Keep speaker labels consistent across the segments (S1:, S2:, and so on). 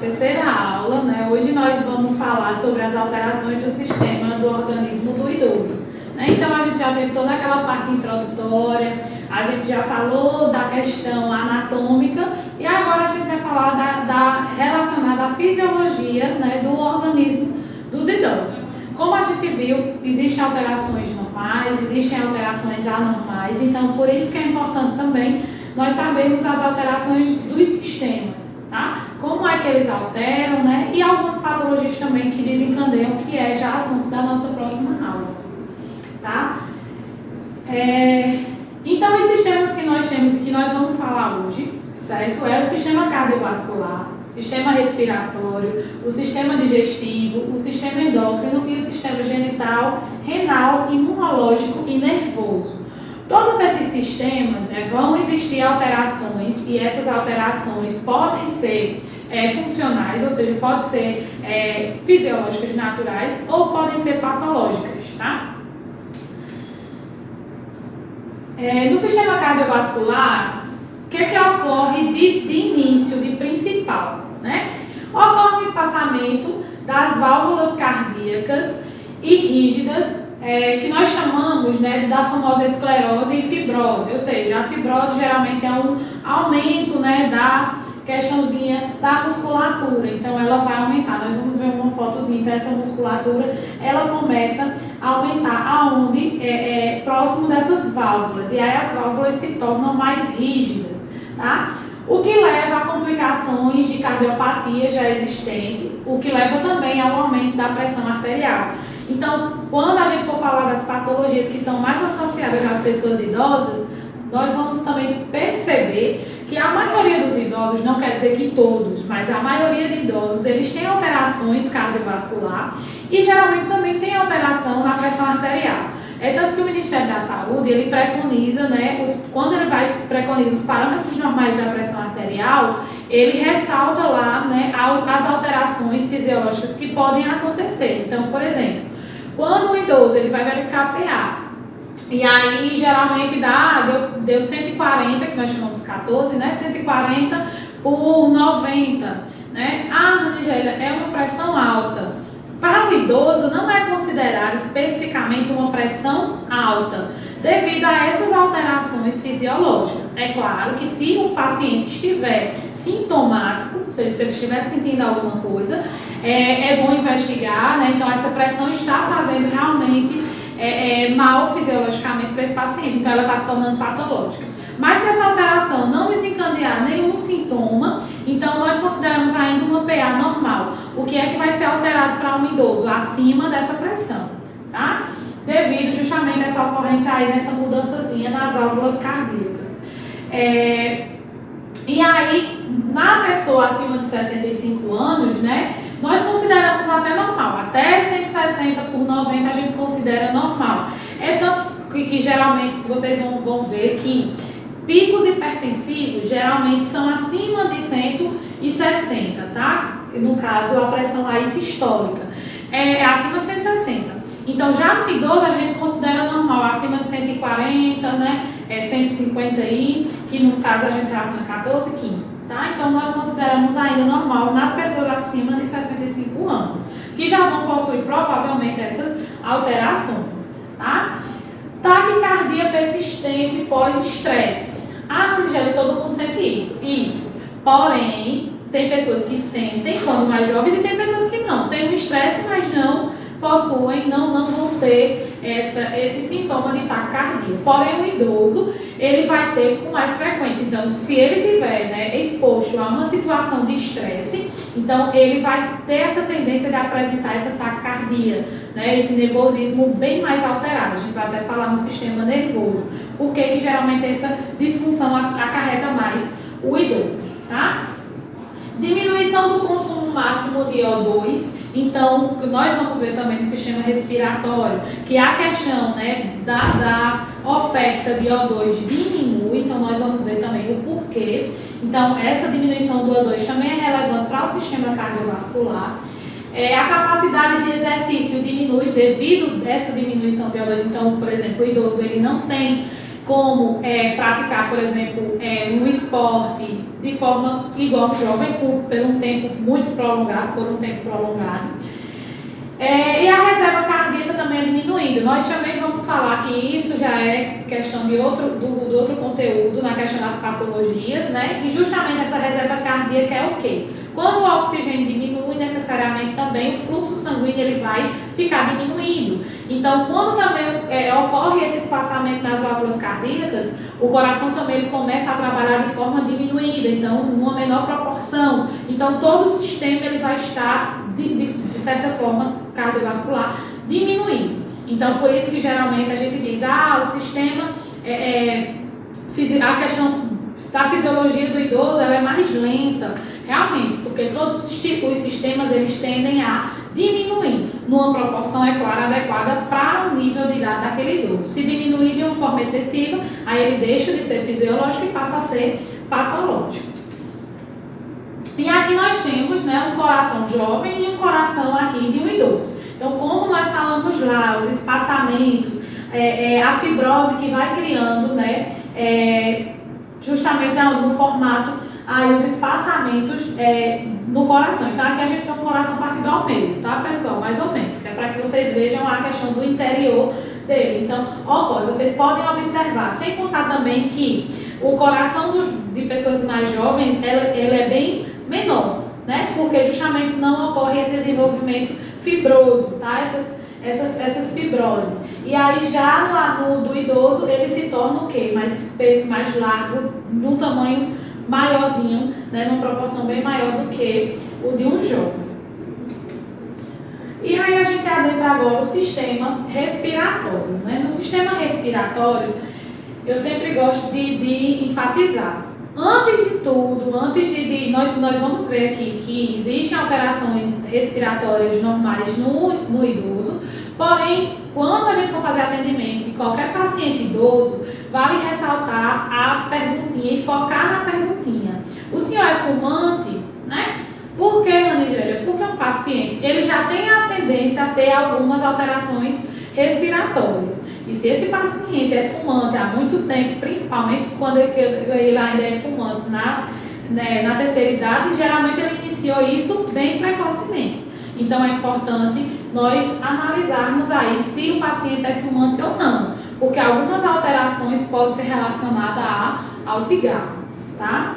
S1: terceira aula, né? Hoje nós vamos falar sobre as alterações do sistema do organismo do idoso. Né? Então a gente já teve toda aquela parte introdutória, a gente já falou da questão anatômica e agora a gente vai falar relacionada à fisiologia, né, do organismo dos idosos. Como a gente viu, existem alterações normais, existem alterações anormais, então por isso que é importante também nós sabermos as alterações dos sistemas, tá? Como é que eles alteram, né? E algumas patologias também que desencadeiam, que é já assunto da nossa próxima aula, tá? Então, os sistemas que nós temos e que nós vamos falar hoje, certo? É o sistema cardiovascular, o sistema respiratório, o sistema digestivo, o sistema endócrino e o sistema genital, renal, imunológico e nervoso. Todos esses sistemas, né, vão existir alterações e essas alterações podem ser funcionais, ou seja, podem ser fisiológicas naturais ou podem ser patológicas, tá? No sistema cardiovascular, o que ocorre de início, de principal, né? Ocorre o espaçamento das válvulas cardíacas e rígidas, que nós chamamos, né, da famosa esclerose e fibrose, ou seja, a fibrose geralmente é um aumento, né, da questãozinha da musculatura, então ela vai aumentar. Nós vamos ver uma fotozinha, então essa musculatura ela começa a aumentar aonde próximo dessas válvulas, e aí as válvulas se tornam mais rígidas, tá? O que leva a complicações de cardiopatia já existente, o que leva também ao aumento da pressão arterial. Então, quando a gente for falar das patologias que são mais associadas às pessoas idosas, nós vamos também perceber que a maioria dos idosos, não quer dizer que todos, mas a maioria de idosos, eles têm alterações cardiovasculares e geralmente também tem alteração na pressão arterial. É tanto que o Ministério da Saúde, ele preconiza, né, quando ele preconiza os parâmetros normais da pressão arterial, ele ressalta lá, né, as alterações fisiológicas que podem acontecer. Então, por exemplo, quando o idoso ele vai verificar a PA, e aí geralmente deu 140, que nós chamamos 14, né, 140 por 90, né? Nigélia, é uma pressão alta. Para o idoso, não é considerado especificamente uma pressão alta, devido a essas alterações fisiológicas. É claro que se o paciente estiver sintomático, ou seja, se ele estiver sentindo alguma coisa, é bom investigar, né? Então, essa pressão está fazendo realmente mal fisiologicamente para esse paciente, então ela está se tornando patológica. Mas se essa alteração não desencadear nenhum sintoma, então nós consideramos ainda uma PA normal. O que é que vai ser alterado para um idoso? Acima dessa pressão, tá? Devido justamente a essa ocorrência aí, nessa mudançazinha nas válvulas cardíacas. E aí, na pessoa acima de 65 anos, né, nós consideramos até normal. Até 160 por 90 a gente considera normal. É tanto que geralmente, se vocês vão ver que picos hipertensivos geralmente são acima de 160, tá? No caso, a pressão aí sistólica é acima de 160. Então, já no idoso, a gente considera normal, acima de 140, né? 150 aí, que no caso a gente relaciona 14, 15, tá? Então, nós consideramos ainda normal nas pessoas acima de 65 anos, que já vão possuir provavelmente essas alterações, tá? Taquicardia persistente pós-estresse. Nigélia, todo mundo sente isso. Isso. Porém, tem pessoas que sentem quando mais jovens e tem pessoas que não. Tem um estresse, mas não possuem, não vão ter esse sintoma de taquicardia. Porém, o idoso, ele vai ter com mais frequência. Então, se ele tiver, né, exposto a uma situação de estresse, então ele vai ter essa tendência de apresentar essa taquicardia, né, esse nervosismo bem mais alterado. A gente vai até falar no sistema nervoso. Por que geralmente essa disfunção acarreta mais o idoso, tá? Diminuição do consumo máximo de O2. Então, nós vamos ver também no sistema respiratório que a questão, né, da oferta de O2 diminui, então nós vamos ver também o porquê. Então, essa diminuição do O2 também é relevante para o sistema cardiovascular. A capacidade de exercício diminui devido a essa diminuição de O2. Então, por exemplo, o idoso ele não tem como praticar, por exemplo, um esporte de forma igual ao jovem, por um tempo muito prolongado, e a reserva cardíaca também é diminuída. Nós também vamos falar que isso já é questão de do outro conteúdo, na questão das patologias, né? E justamente essa reserva cardíaca é o quê? Quando o oxigênio diminui, necessariamente também o fluxo sanguíneo ele vai ficar diminuído. Então, quando também ocorre esse espaçamento nas válvulas cardíacas, o coração também ele começa a trabalhar de forma diminuída, então, numa menor proporção. Então, todo o sistema ele vai estar, de certa forma, cardiovascular, diminuindo. Então, por isso que geralmente a gente diz, o sistema, a questão da fisiologia do idoso ela é mais lenta, realmente, porque todos os sistemas eles tendem a diminuir numa proporção, é claro, adequada para o nível de idade daquele idoso. Se diminuir de uma forma excessiva, aí ele deixa de ser fisiológico e passa a ser patológico. E aqui nós temos, né, um coração jovem e um coração aqui de um idoso. Então, como nós falamos lá, os espaçamentos, a fibrose que vai criando, né, justamente no formato, aí os espaçamentos no coração. Então, aqui a gente tem um coração partido ao meio, tá, pessoal? Mais ou menos, que é para que vocês vejam a questão do interior dele. Então, ocorre, vocês podem observar, sem contar também que o coração de pessoas mais jovens, ele é bem menor, né? Porque justamente não ocorre esse desenvolvimento fibroso, tá? Essas fibroses. E aí já do idoso ele se torna o quê? Mais espesso, mais largo, num tamanho maiorzinho, né? Numa proporção bem maior do que o de um jovem. E aí a gente adentra agora o sistema respiratório, né? No sistema respiratório, eu sempre gosto de enfatizar. Antes de tudo, nós vamos ver aqui que existem alterações respiratórias normais no idoso, porém, quando a gente for fazer atendimento de qualquer paciente idoso, vale ressaltar a perguntinha e focar na perguntinha. O senhor é fumante, né? Por que, Anigélia? Porque o paciente ele já tem a tendência a ter algumas alterações respiratórias. E se esse paciente é fumante há muito tempo, principalmente quando ele ainda é fumante na terceira idade, geralmente ele iniciou isso bem precocemente. Então é importante nós analisarmos aí se o paciente é fumante ou não, porque algumas alterações podem ser relacionadas ao cigarro, tá?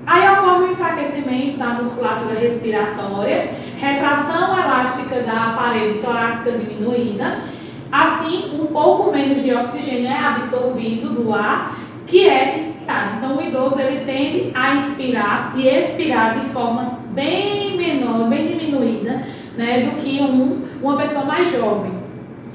S1: Aí ocorre o enfraquecimento da musculatura respiratória, retração elástica da parede torácica diminuída, assim um pouco menos de oxigênio é absorvido do ar, que é inspirado. Então o idoso ele tende a inspirar e expirar de forma bem menor, bem diminuída, né, do que uma pessoa mais jovem.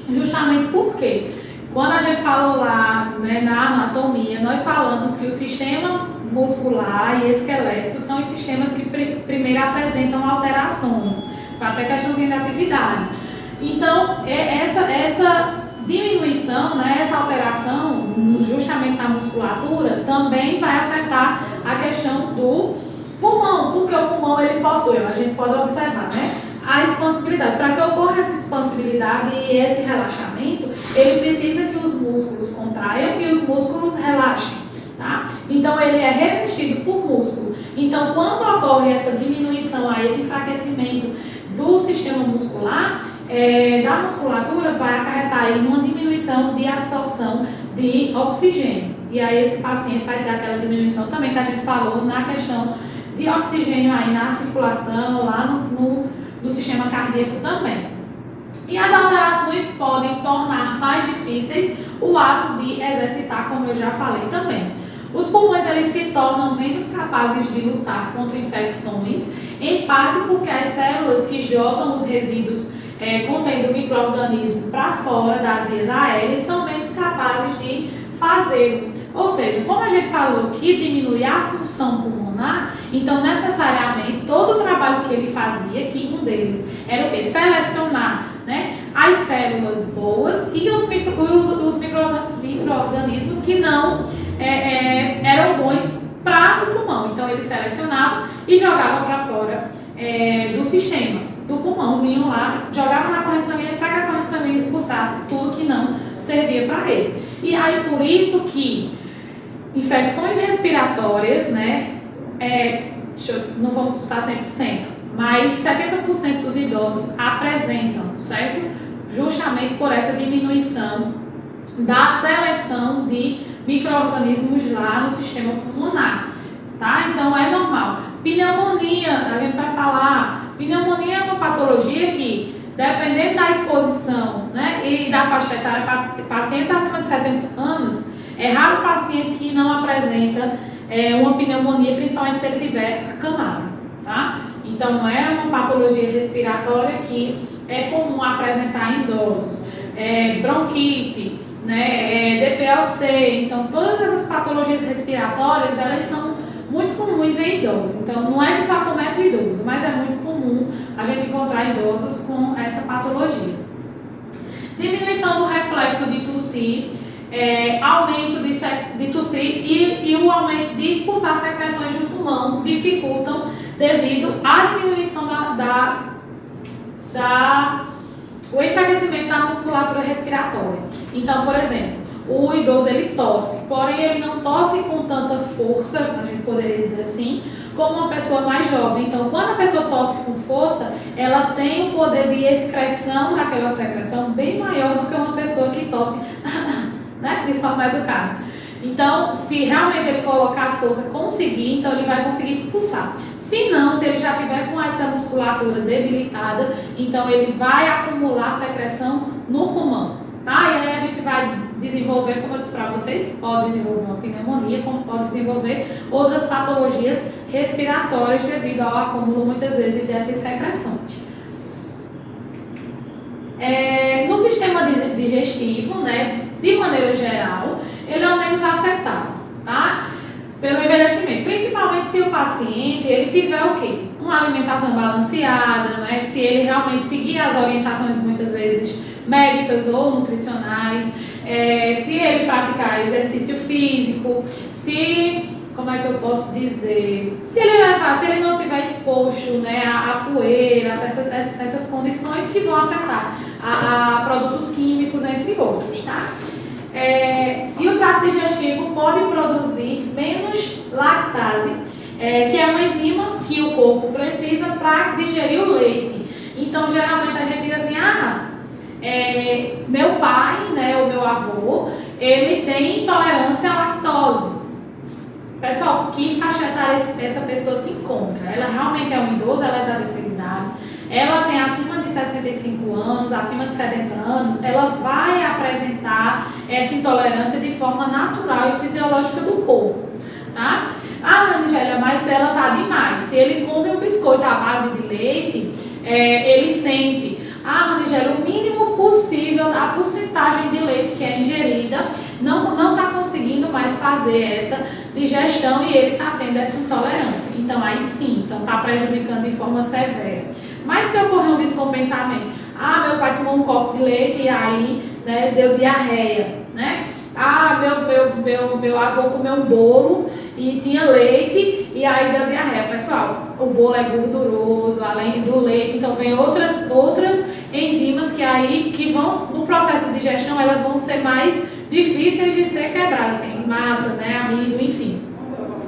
S1: Justamente porque quando a gente falou lá, né, na anatomia, nós falamos que o sistema muscular e esquelético são os sistemas que primeiro apresentam alterações, até questãozinha de atividade. Então, essa diminuição, né, essa alteração, justamente na musculatura, também vai afetar a questão do pulmão, porque o pulmão ele possui, a gente pode observar, né, a expansibilidade. Para que ocorra essa expansibilidade e esse relaxamento, ele precisa que os músculos contraiam e os músculos relaxem. Tá? Então ele é revestido por músculo. Então quando ocorre essa diminuição, esse enfraquecimento do sistema muscular, da musculatura, vai acarretar aí numa diminuição de absorção de oxigênio. E aí esse paciente vai ter aquela diminuição também que a gente falou na questão de oxigênio aí na circulação, lá no sistema cardíaco também. E as alterações podem tornar mais difíceis o ato de exercitar, como eu já falei também. Os pulmões eles se tornam menos capazes de lutar contra infecções, em parte porque as células que jogam os resíduos contendo micro-organismo para fora das vias aéreas são menos capazes de fazê-lo. Ou seja, como a gente falou que diminui a função pulmonar, então necessariamente todo o trabalho que ele fazia, que um deles era o quê? Selecionar, né, as células boas e os micro-organismos que não eram bons para o pulmão. Então ele selecionava e jogava para fora do sistema, do pulmãozinho lá, jogava na corrente sanguínea para que a corrente sanguínea expulsasse tudo que não servia para ele. E aí por isso que infecções respiratórias, né, não vamos botar 100%, mas 70% dos idosos apresentam, certo? Justamente por essa diminuição da seleção de micro-organismos lá no sistema pulmonar, tá? Então é normal. Pneumonia, a gente vai falar, pneumonia é uma patologia que, dependendo da exposição, né, e da faixa etária, pacientes acima de 70 anos, é raro o paciente que não apresenta uma pneumonia, principalmente se ele estiver acamado, tá? Então não é uma patologia respiratória que é comum apresentar em idosos. Bronquite, né, DPLC, então todas essas patologias respiratórias, elas são muito comuns em idosos. Então não é que só acomete o idoso, mas é muito comum a gente encontrar idosos com essa patologia. Diminuição do reflexo de tossir, aumento de tossir e o aumento de expulsar secreções do pulmão dificultam devido à diminuição o enfraquecimento da musculatura respiratória. Então, por exemplo, o idoso ele tosse, porém ele não tosse com tanta força, a gente poderia dizer assim, como uma pessoa mais jovem. Então, quando a pessoa tosse com força, ela tem um poder de excreção daquela secreção bem maior do que uma pessoa que tosse né, de forma educada. Então, se realmente ele colocar a força, conseguir, então ele vai conseguir expulsar. Se não, se ele já tiver com essa musculatura debilitada, então ele vai acumular secreção no pulmão, tá? E aí a gente vai desenvolver, como eu disse para vocês, pode desenvolver uma pneumonia, como pode desenvolver outras patologias respiratórias devido ao acúmulo, muitas vezes, dessas secreções. No sistema digestivo, né, de maneira geral, ele é o menos afetado, tá? Pelo envelhecimento, principalmente se o paciente ele tiver o quê? Uma alimentação balanceada, né? Se ele realmente seguir as orientações muitas vezes médicas ou nutricionais, se ele praticar exercício físico, como é que eu posso dizer? Se ele não tiver exposto, né, a poeira, a certas condições que vão afetar a produtos químicos, entre outros, tá? E o trato digestivo pode produzir menos lactase, que é uma enzima que o corpo precisa para digerir o leite. Então, geralmente a gente diz assim, meu pai, né, o meu avô, ele tem intolerância à lactose. Pessoal, que faixa etária essa pessoa se encontra? Ela realmente é um idoso, ela é da terceira idade, ela tem acima de 65 anos, acima de 70 anos, ela vai apresentar essa intolerância de forma natural e fisiológica do corpo, tá? Angélia, mas ela tá demais. Se ele come um biscoito à base de leite, ele sente. Angélia, o mínimo possível, a porcentagem de leite que é ingerida, não está conseguindo mais fazer essa digestão e ele está tendo essa intolerância. Então, aí sim, está prejudicando de forma severa. Mas se ocorrer um descompensamento, meu pai tomou um copo de leite e aí, né, deu diarreia, né? Meu avô comeu um bolo e tinha leite e aí deu diarreia. Pessoal, o bolo é gorduroso, além do leite, então vem outras enzimas que vão, no processo de digestão, elas vão ser mais difíceis de ser quebradas. Tem massa, né, amido, enfim.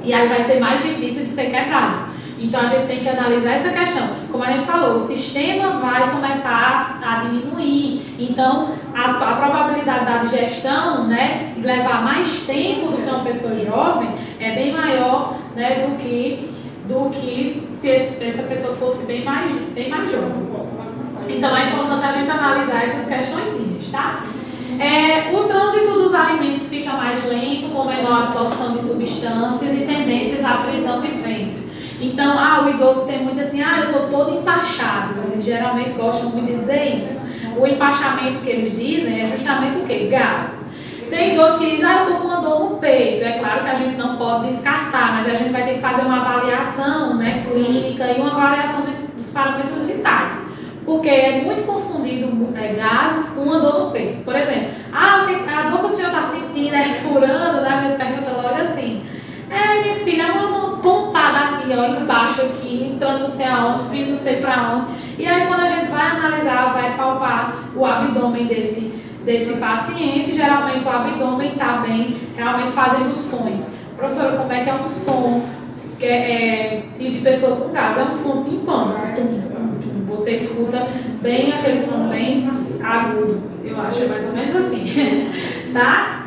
S1: E aí vai ser mais difícil de ser quebrado. Então a gente tem que analisar essa questão. Como a gente falou, o sistema vai começar a diminuir. Então a probabilidade da digestão, né, levar mais tempo do que uma pessoa jovem é bem maior, né, do que se essa pessoa fosse bem mais jovem. Então é importante a gente analisar essas questõezinhas, tá? O trânsito dos alimentos fica mais lento, com menor absorção de substâncias e tendências à prisão de ventre. Então, o idoso tem muito assim, eu estou todo empachado. Eles geralmente gostam muito de dizer isso. O empachamento que eles dizem é justamente o quê? Gases. Tem idoso que diz, eu estou com uma dor no peito. É claro que a gente não pode descartar, mas a gente vai ter que fazer uma avaliação, né, clínica e uma avaliação dos parâmetros vitais. Porque é muito confundido gases com uma dor no peito. Por exemplo, a dor que o senhor está sentindo é furando, né? A gente pergunta logo assim, minha filha, é uma pontada aqui, embaixo aqui, entrando não sei aonde, vindo não sei para onde. E aí quando a gente vai analisar, vai palpar o abdômen desse desse paciente, geralmente o abdômen está bem, realmente fazendo sons. Professora, como é que é um som de pessoa com gases? É um som timpânico. Você escuta bem aquele som bem agudo. Eu acho mais ou menos assim. Tá?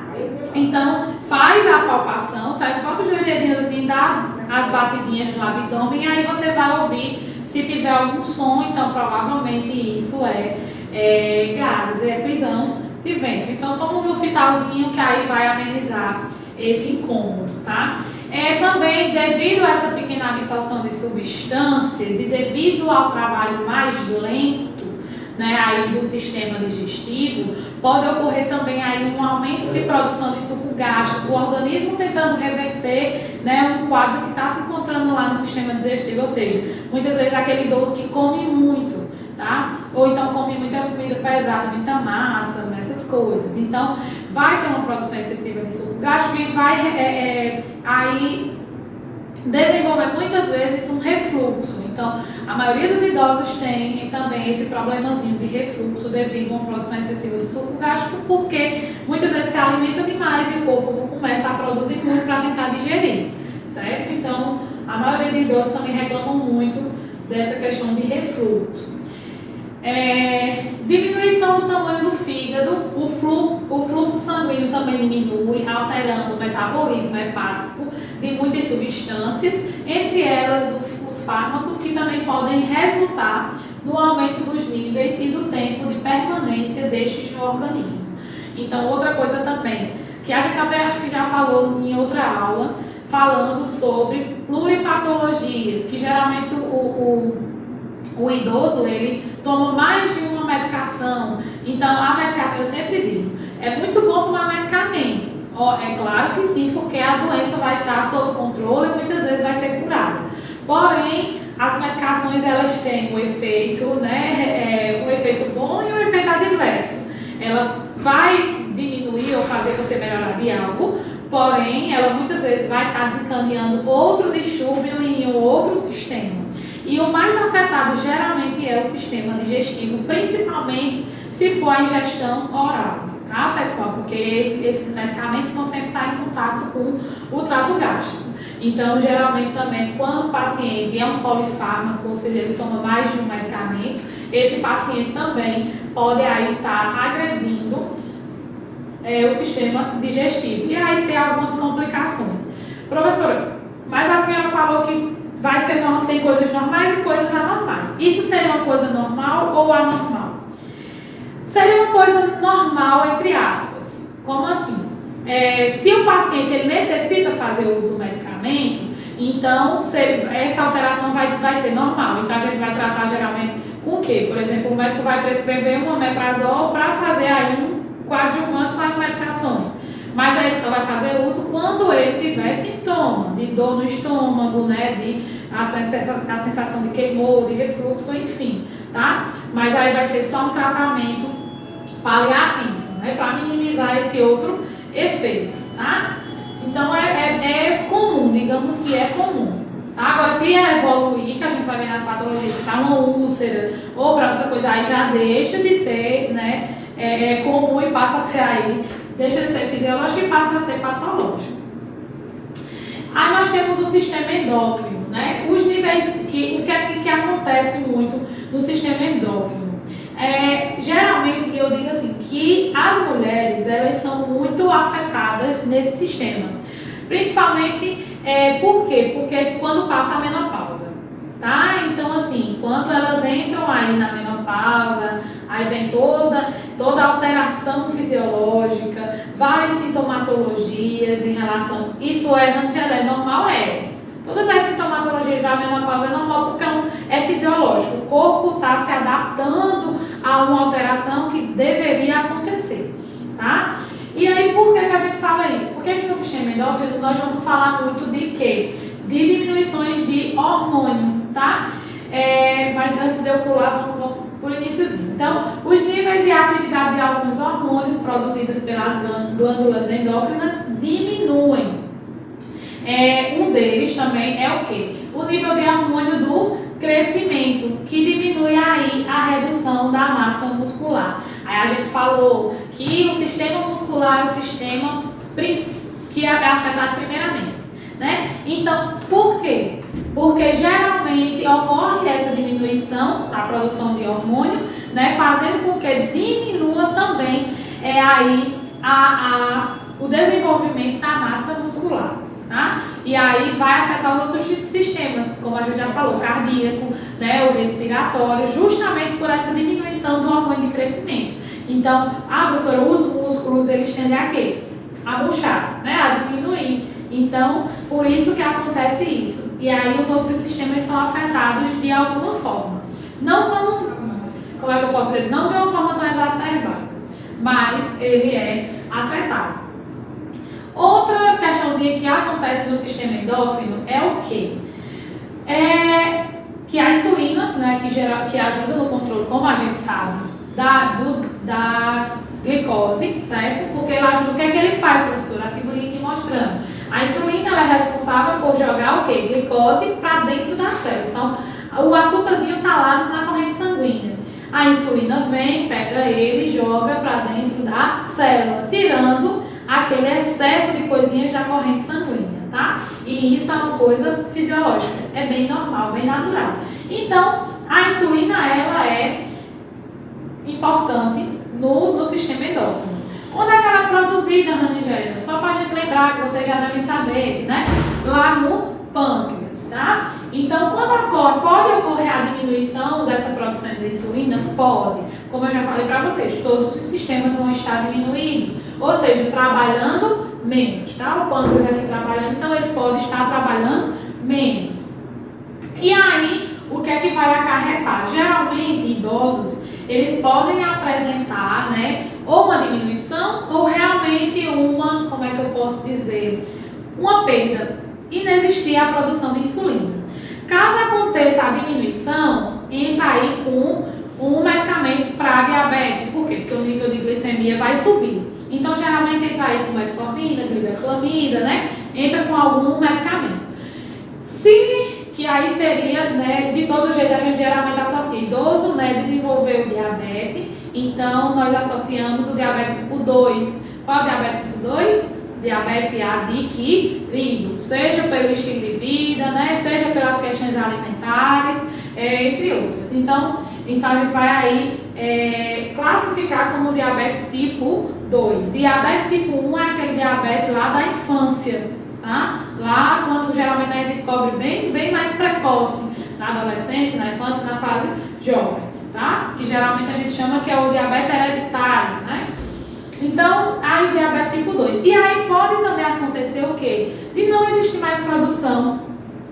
S1: Então, faz a palpação, certo? Bota os joelhinhos assim, dá as batidinhas no abdômen, e aí você vai ouvir. Se tiver algum som, então provavelmente isso é gases, é prisão de ventre. Então, toma um Milfitalzinho que aí vai amenizar esse incômodo, tá? Também, devido a essa pequena absorção de substâncias e devido ao trabalho mais lento, né, aí do sistema digestivo, pode ocorrer também aí um aumento de produção de suco gástrico, o organismo tentando reverter, né, um quadro que está se encontrando lá no sistema digestivo, ou seja, muitas vezes aquele idoso que come muito, tá? Ou então come muita comida pesada, muita massa, essas coisas. Então, vai ter uma produção excessiva de suco gástrico e vai aí desenvolver muitas vezes um refluxo. Então, a maioria dos idosos tem também esse problemazinho de refluxo devido a uma produção excessiva de suco gástrico, porque muitas vezes se alimenta demais e o corpo começa a produzir muito para tentar digerir, certo? Então, a maioria de idosos também reclamam muito dessa questão de refluxo. Diminuição do tamanho do fígado, o fluxo sanguíneo também diminui, alterando o metabolismo hepático de muitas substâncias, entre elas os fármacos, que também podem resultar no aumento dos níveis e do tempo de permanência destes no organismo. Então, outra coisa também, que a gente até acho que já falou em outra aula, falando sobre pluripatologias, que geralmente o idoso, ele toma mais de uma medicação. Então, a medicação, eu sempre digo, é muito bom tomar medicamento. É claro que sim, porque a doença vai estar sob controle e muitas vezes vai ser curada. Porém, as medicações, elas têm um efeito, né, um efeito bom e um efeito adverso. Ela vai diminuir ou fazer você melhorar de algo, porém, ela muitas vezes vai estar desencadeando outro distúrbio em um outro sistema. E o mais afetado geralmente é o sistema digestivo, principalmente se for a ingestão oral, tá, pessoal? Porque esses medicamentos vão sempre estar em contato com o trato gástrico. Então, geralmente também, quando o paciente é um polifármaco, ou seja, ele toma mais de um medicamento, esse paciente também pode aí estar agredindo o sistema digestivo. E aí ter algumas complicações. Professora, mas a senhora falou que tem coisas normais e coisas anormais. Isso seria uma coisa normal ou anormal? Seria uma coisa normal, entre aspas. Como assim? Se o paciente ele necessita fazer uso do medicamento, então essa alteração vai ser normal. Então a gente vai tratar geralmente com o quê? Por exemplo, o médico vai prescrever um omeprazol para fazer aí um coadjuvante com as medicações. Mas aí ele só vai fazer uso quando ele tiver sintoma de dor no estômago, né, de a sensação de queimor, de refluxo, enfim, tá? Mas aí vai ser só um tratamento paliativo, né, para minimizar esse outro efeito, tá? Então é comum, digamos que é comum. Tá? Agora, se evoluir, que a gente vai ver nas patologias, se tá uma úlcera ou para outra coisa, aí já deixa de ser, né, comum e passa a ser aí, deixa de ser fisiológico e passa a ser patológico. Aí nós temos o sistema endócrino, né? Os níveis, o que acontece muito no sistema endócrino? Geralmente, eu digo assim, que as mulheres, elas são muito afetadas nesse sistema. Principalmente, por quê? Porque quando passa a menopausa, tá? Então, assim, quando elas entram aí na menopausa, aí vem toda a alteração fisiológica, várias sintomatologias em relação... Isso é normal? Todas as sintomatologias da menopausa é normal porque é fisiológico. O corpo está se adaptando a uma alteração que deveria acontecer, tá? E aí, por que a gente fala isso? Porque no sistema endócrino nós vamos falar muito de quê? De diminuições de hormônio, tá? Mas antes de eu pular, vamos por iniciozinho. Então, os níveis e a atividade de alguns hormônios produzidos pelas glândulas endócrinas diminuem. Um deles também é o quê? O nível de hormônio do crescimento, que diminui aí a redução da massa muscular. Aí a gente falou que o sistema muscular é o sistema que é afetado primeiramente, né? Então, por quê? Porque geralmente ocorre essa diminuição da produção de hormônio, né? Fazendo com que diminua também aí o desenvolvimento da massa muscular. Tá? E aí vai afetar os outros sistemas, como a gente já falou, cardíaco, né, o respiratório, justamente por essa diminuição do hormônio de crescimento. Então, professora, os músculos, eles tendem a quê? A murchar, né, a diminuir. Então, por isso que acontece isso. E aí os outros sistemas são afetados de alguma forma. Não tão, como é que eu posso dizer? Não de uma forma tão exacerbada, mas ele é afetado. Outra questãozinha que acontece no sistema endócrino é o quê? Que a insulina, né, que ajuda no controle, como a gente sabe, da glicose, certo? Porque ela ajuda, o que é que ele faz, professora? A figurinha aqui mostrando. A insulina ela é responsável por jogar o quê? Glicose para dentro da célula. Então, o açúcarzinho está lá na corrente sanguínea. A insulina vem, pega ele e joga para dentro da célula, tirando aquele excesso de coisinhas da corrente sanguínea, tá? E isso é uma coisa fisiológica, é bem normal, bem natural. Então, a insulina, ela é importante no sistema endócrino. Onde é que ela é produzida, Ranigélia? Só para a gente lembrar, que vocês já devem saber, né? Lá no pâncreas, tá? Então, quando pode ocorrer a diminuição dessa produção de insulina? Pode. Como eu já falei para vocês, todos os sistemas vão estar diminuindo, ou seja, trabalhando menos, tá? O pâncreas aqui trabalhando, então ele pode estar trabalhando menos. E aí, o que é que vai acarretar? Geralmente, idosos, eles podem apresentar, né, ou uma diminuição, ou realmente como é que eu posso dizer, uma perda, inexistir a produção de insulina. Caso aconteça a diminuição, entra aí com um medicamento para diabetes. Por quê? Porque o nível de glicemia vai subir. Então, geralmente entra aí com metformina, glibenclamida, né? Entra com algum medicamento. Que aí seria, né, de todo jeito a gente geralmente associa idoso, né, desenvolveu o diabetes, então nós associamos o diabetes tipo 2. Qual é o diabetes tipo 2? Diabetes adquirido, seja pelo estilo de vida, né, seja pelas questões alimentares, entre outras. Então a gente vai aí classificar como diabetes tipo 2. Diabetes tipo 1 é aquele diabetes lá da infância, tá? Lá quando geralmente a gente descobre bem mais precoce, na adolescência, na infância, na fase jovem, tá? Que geralmente a gente chama que é o diabetes hereditário, né? Então, aí o diabetes tipo 2. E aí pode também acontecer o quê? De não existir mais produção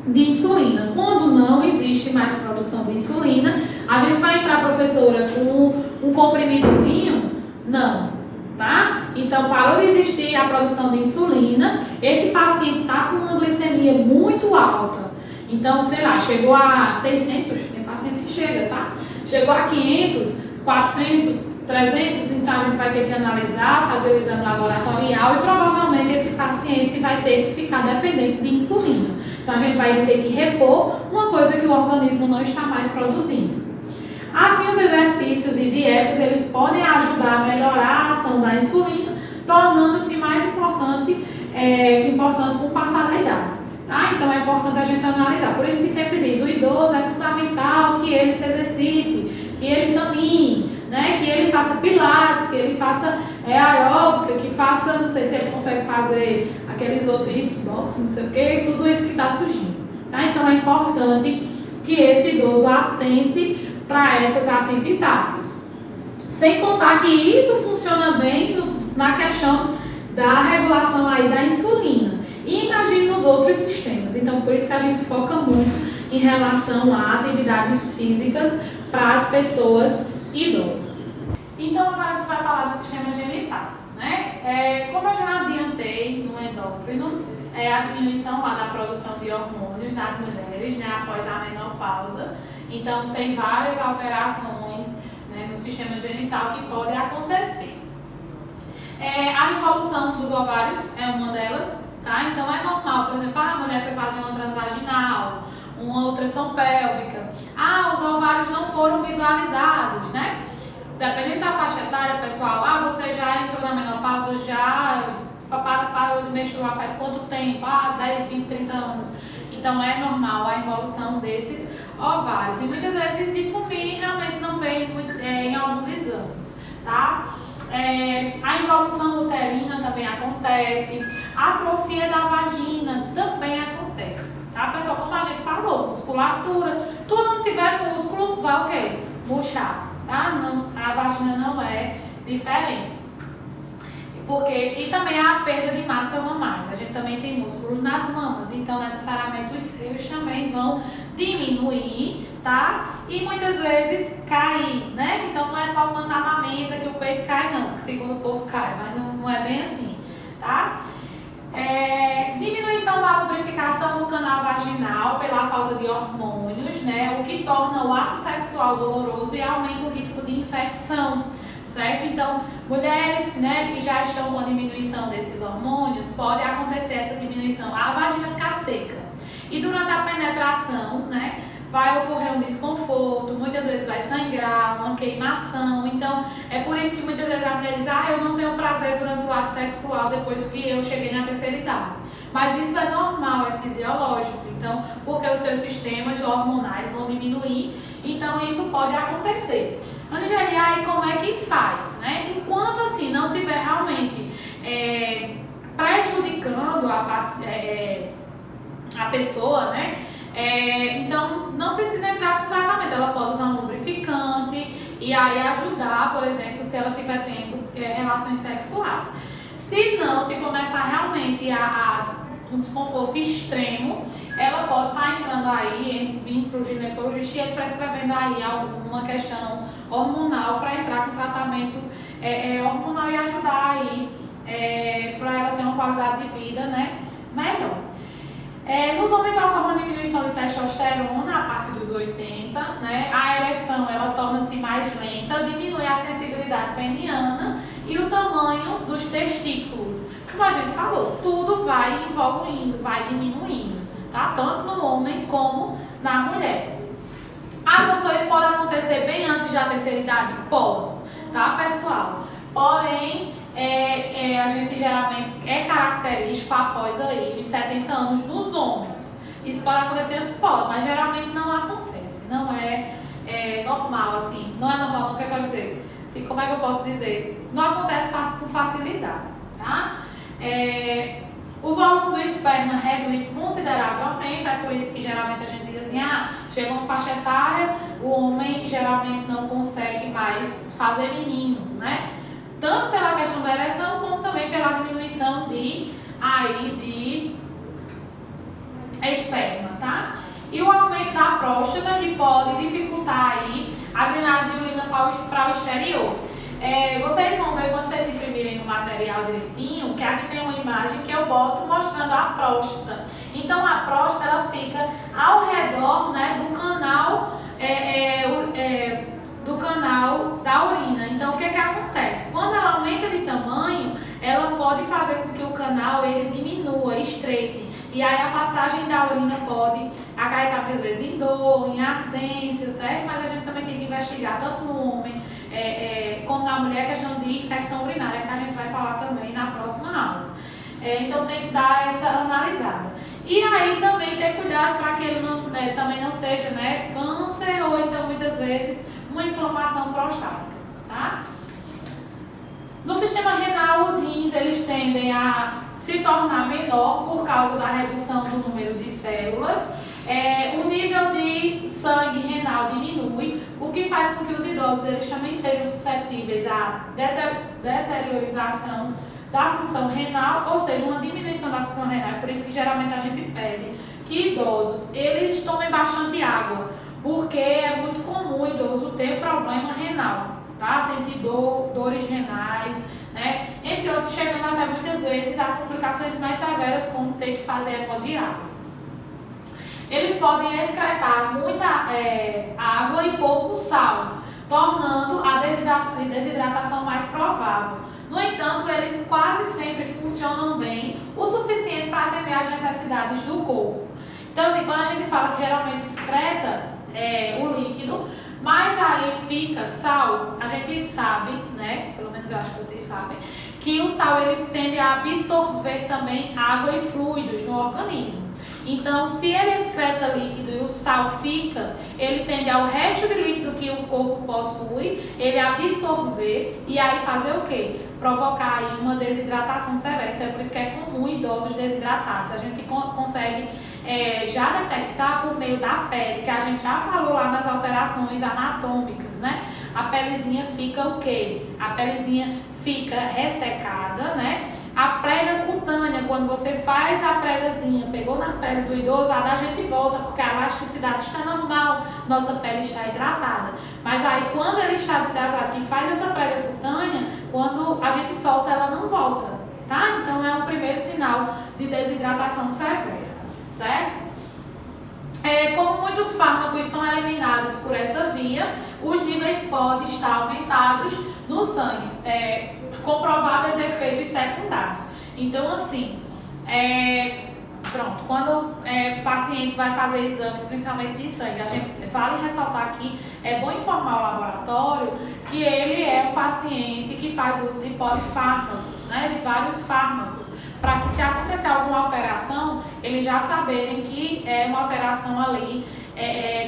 S1: de insulina. Quando não existe mais produção de insulina, a gente vai entrar, professora, com um comprimidozinho? Não, tá? Então, parou de existir a produção de insulina, esse paciente está com uma glicemia muito alta. Então, sei lá, chegou a 600, tem paciente que chega, tá? Chegou a 500, 400, 300, então a gente vai ter que analisar, fazer o exame laboratorial e provavelmente esse paciente vai ter que ficar dependente de insulina. Então a gente vai ter que repor uma coisa que o organismo não está mais produzindo. Assim, os exercícios e dietas, eles podem ajudar a melhorar a ação da insulina, tornando-se mais importante com o passar da idade. Tá? Então é importante a gente analisar. Por isso que sempre diz, o idoso é fundamental que ele se exercite, que ele caminhe, né? Que ele faça pilates, que ele faça aeróbica, que faça, não sei se ele consegue fazer aqueles outros hitbox, não sei o que, tudo isso que está surgindo. Tá? Então é importante que esse idoso atente para essas atividades. Sem contar que isso funciona bem na questão da regulação aí da insulina. E imagine nos outros sistemas. Então, por isso que a gente foca muito em relação a atividades físicas para as pessoas idosas. Então, agora a gente vai falar do sistema genital, né? Como eu já adiantei no endócrino, a diminuição lá da produção de hormônios nas mulheres, né, após a menopausa. Então, tem várias alterações, né, no sistema genital que podem acontecer. A involução dos ovários é uma delas, tá? Então, é normal, por exemplo, a mulher foi fazer uma transvaginal, uma ultrassom pélvica. Os ovários não foram visualizados, né? Dependendo da faixa etária, pessoal, você já entrou na menopausa, já parou de menstruar faz quanto tempo? 10, 20, 30 anos. Então é normal a evolução desses ovários. E muitas vezes de sumir realmente não vem em alguns exames, tá? A evolução uterina também acontece, a atrofia da vagina também acontece, tá, pessoal? Como a gente falou, musculatura, tudo não tiver músculo, vai o quê? Murchar, tá? Não, a vagina não é diferente. E também a perda de massa mamária. A gente também tem músculos nas mamas, então necessariamente os seios também vão diminuir, tá? E muitas vezes cair, né? Então não é só quando amamenta que o peito cai, não, que segundo o povo cai, mas não é bem assim, tá? Diminuição da lubrificação do canal vaginal pela falta de hormônios, né? O que torna o ato sexual doloroso e aumenta o risco de infecção. Certo? Então, mulheres, né, que já estão com a diminuição desses hormônios, pode acontecer essa diminuição, a vagina ficar seca. E durante a penetração, né, vai ocorrer um desconforto, muitas vezes vai sangrar, uma queimação. Então, é por isso que muitas vezes a mulher diz, eu não tenho prazer durante o ato sexual depois que eu cheguei na terceira idade. Mas isso é normal, é fisiológico. Então, porque os seus sistemas hormonais vão diminuir, então isso pode acontecer. Anigeli, aí como é que faz, né? Enquanto assim não tiver realmente prejudicando a pessoa, né? Então não precisa entrar com tratamento, ela pode usar um lubrificante e aí ajudar, por exemplo, se ela estiver tendo relações sexuais. Se não, se começar realmente um desconforto extremo, ela pode estar entrando aí, vindo para o ginecologista e ele prescrevendo aí alguma questão hormonal para entrar com tratamento hormonal e ajudar aí para ela ter uma qualidade de vida, né, melhor. Nos homens ocorre uma diminuição de testosterona a partir dos 80, né? A ereção ela torna-se mais lenta, diminui a sensibilidade peniana e o tamanho dos testículos. Como a gente falou, tudo vai evoluindo, vai diminuindo, tá? Tanto no homem como na mulher. As funções podem acontecer bem antes da terceira idade? Pode, tá, pessoal? Porém, a gente geralmente é característico após aí os 70 anos nos homens. Isso pode acontecer antes? Pode, mas geralmente não acontece. Não é normal, assim. Não é normal, não quero dizer. Como é que eu posso dizer? Não acontece com facilidade, tá? O volume do esperma reduz consideravelmente, é por isso que geralmente a gente diz assim, chega uma faixa etária, o homem geralmente não consegue mais fazer menino, né? Tanto pela questão da ereção, como também pela diminuição de esperma, tá? E o aumento da próstata, que pode dificultar aí a drenagem de urina para o exterior. Vocês vão ver quando vocês imprimirem no material direitinho, que aqui tem uma imagem que eu boto mostrando a próstata. Então a próstata ela fica ao redor, né, do canal da urina. Então o que acontece? Quando ela aumenta de tamanho, ela pode fazer com que o canal ele diminua, estreite. E aí a passagem da urina pode acarretar muitas vezes em dor, em ardência, certo? Mas a gente também tem que investigar tanto no homem como na mulher a questão de infecção urinária, que a gente vai falar também na próxima aula. Então tem que dar essa analisada. E aí também ter cuidado para que ele também não seja, né, câncer ou então muitas vezes uma inflamação prostática, tá? No sistema renal, os rins eles tendem a se tornar menor por causa da redução do número de células. O nível de sangue renal diminui, o que faz com que os idosos eles também sejam suscetíveis à deteriorização da função renal, ou seja, uma diminuição da função renal. É por isso que geralmente a gente pede que idosos eles tomem bastante água, porque é muito comum o idoso ter problema renal, tá? Sentir dores renais, né? Entre outros, chegando até muitas vezes a complicações mais severas, como ter que fazer hemodiálise. Eles podem excretar muita água e pouco sal, tornando a desidratação mais provável. No entanto, eles quase sempre funcionam bem, o suficiente para atender às necessidades do corpo. Então, assim, quando a gente fala que geralmente excreta o líquido, mas aí fica sal, a gente sabe, né, pelo menos eu acho que vocês sabem, que o sal ele tende a absorver também água e fluidos no organismo. Então, se ele excreta líquido e o sal fica, ele tende ao resto de líquido que o corpo possui, ele absorver e aí fazer o quê? Provocar aí uma desidratação severa. Então, é por isso que é comum idosos desidratados. A gente consegue já detectar por meio da pele, que a gente já falou lá nas alterações anatômicas, né? A pelezinha fica o quê? A pelezinha fica ressecada, né? A prega cutânea, quando você faz a pregazinha, pegou na pele do idoso, a gente volta, porque a elasticidade está normal, nossa pele está hidratada. Mas aí, quando ele está desidratado, que faz essa prega cutânea, quando a gente solta, ela não volta, tá? Então, é o primeiro sinal de desidratação severa, certo? Como muitos fármacos são eliminados por essa via, os níveis podem estar aumentados no sangue, comprováveis efeitos secundários. Então, assim, pronto, quando o paciente vai fazer exames, principalmente de sangue, a gente vale ressaltar aqui, é bom informar o laboratório que ele é um paciente que faz uso de polifármacos, né, de vários fármacos, para que se acontecer alguma alteração, eles já saberem que é uma alteração ali